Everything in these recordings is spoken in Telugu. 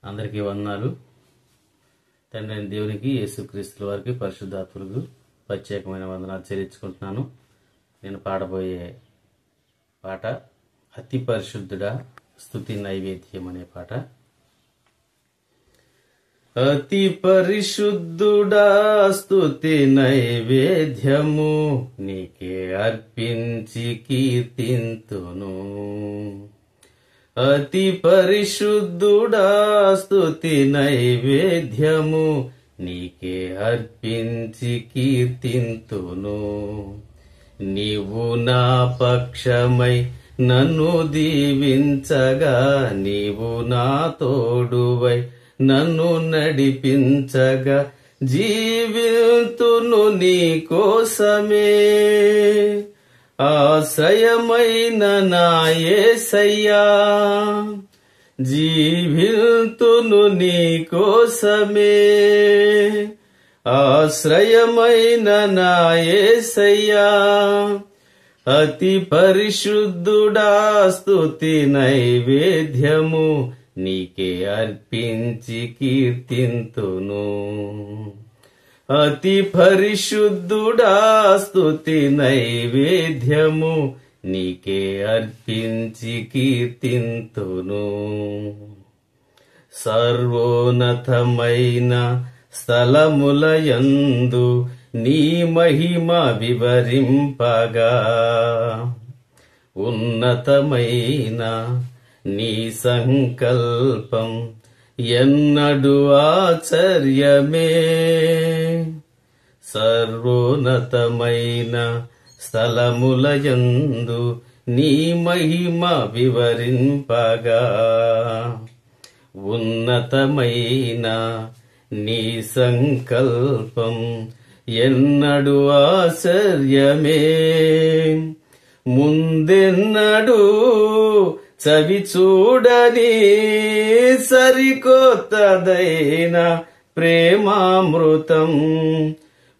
అందరికీ వందనాలు. తండ్రి అయిన దేవునికి, యేసుక్రీస్తుల వారికి, పరిశుద్ధాత్మలకు ప్రత్యేకమైన వందనాలు చెల్లించుకుంటున్నాను. నేను పాడబోయే పాట అతి పరిశుద్ధుడా స్తుతి నైవేద్యం అనే పాట. అతి పరిశుద్ధుడా స్తుతి నైవేద్యము నీకే అర్పించి కీర్తింతును. అతి పరిశుద్ధుడా స్తుతి నైవేద్యము నీకే అర్పించి కీర్తింతును. నీవు నా పక్షమై నన్ను దీవించగా, నీవు నా తోడువై నన్ను నడిపించగా, జీవితును నీ కోసమే. ఆశ్రయమైన నా యేసయ్యా, జీవితును నీ కోసమే. ఆశ్రయమైన నా యేసయ్యా, అతి పరిశుద్ధుడా స్తుతి నైవేద్యము నీకే అర్పించి కీర్తింతును. అతి పరిశుద్ధుడా స్తుతి నైవేద్యము నీకే అర్పించి కీర్తింతును. సర్వోన్నతమైన స్థలములయందు నీ మహిమ వివరింపగా, ఉన్నతమైన నీ సంకల్పం ఎన్నడు ఆశ్చర్యమే. సర్వోన్నతమైన స్థలములయందు నీ మహిమ వివరింపగా, ఉన్నతమైన నీ సంకల్పం ఎన్నడు ఆశ్చర్యమే. ముందెన్నడు చవి చూడని సరికొత్తదైన ప్రేమామృతం,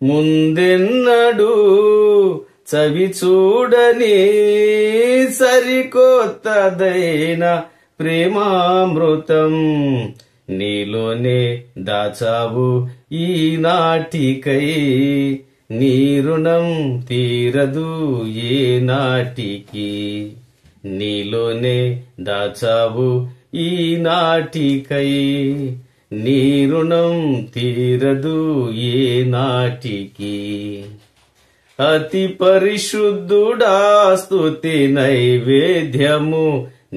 ముందెన్నడు చవి చూడని సరికొత్తదైన ప్రేమామృతం, నీలోనే దాచావు ఈనాటికై. నీ రుణం తీరదు ఏ నాటికి, నీలోనే దాచావు ఈనాటికై. నీ రుణం తీరదు ఏ నాటికి. అతి పరిశుద్ధుడా స్తుతి నైవేద్యము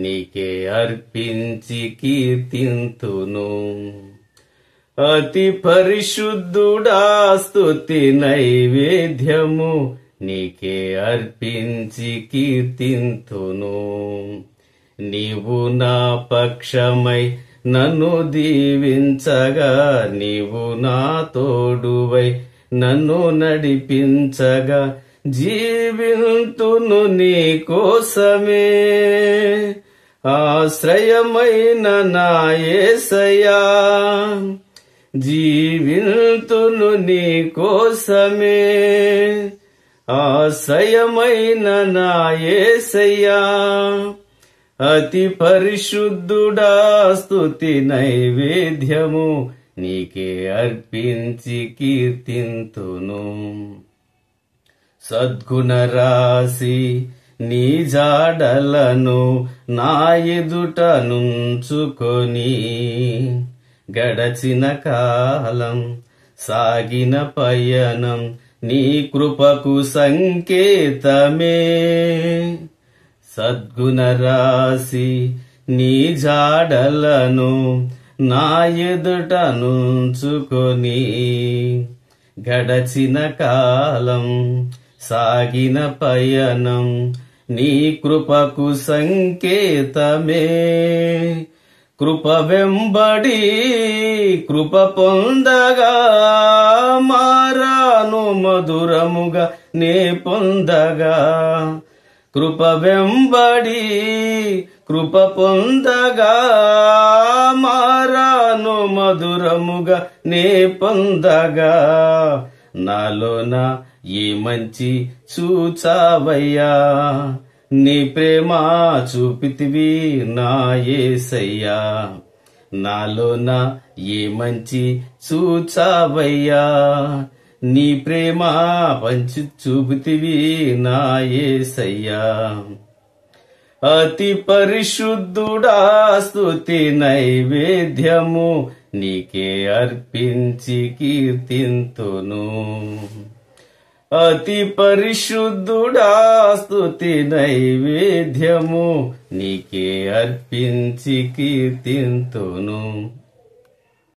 నీకే అర్పించి కీర్తింతును. అతి పరిశుద్ధుడా స్తుతి నైవేద్యము నీకే అర్పించి కీర్తింతును. నీవు నా పక్షమై నన్ను దీవించగా, నీవు నా తోడువై నన్ను నడిపించగా, జీవితును నీ కోసమే. ఆశ్రయమైన నా యేసయ్యా, జీవితును నీ కోసమే. ఆశ్రయమైన నా యేసయ్యా, అతి పరిశుద్ధుడా స్తుతి నైవేద్యము నీకే అర్పించి కీర్తింతును. సద్గుణ రాశి నీ జాడలను నా ఎదుట నుంచుకొని, గడచిన కాలం సాగిన పయనం నీ కృపకు సంకేతమే. సద్గుణ రాశి నీ జాడలను నా ఎదుట నుంచుకొని, గడచిన కాలం సాగిన పయనం నీ కృపకు సంకేతమే. కృప వెంబడి కృప పొందగా, మారాను మధురముగా నే పొందగా. కృప వెంబడి కృప పొందగా, మారాను మధురముగా నే పొందగా. నాలోన ఈ మంచి చూచావయ్యా, నీ ప్రేమ చూపితివి నా యేసయ్యా. నాలోన ఏ మంచి చూచావయ్యా. నీ ప్రేమ పంచి చూపుతివి నా యేసయ్యా. అతి పరిశుద్ధుడా స్తుతి నైవేద్యము నీకే అర్పించి కీర్తింతును. అతి పరిశుద్ధుడా స్తుతి నైవేద్యము నీకే అర్పించి కీర్తింతును.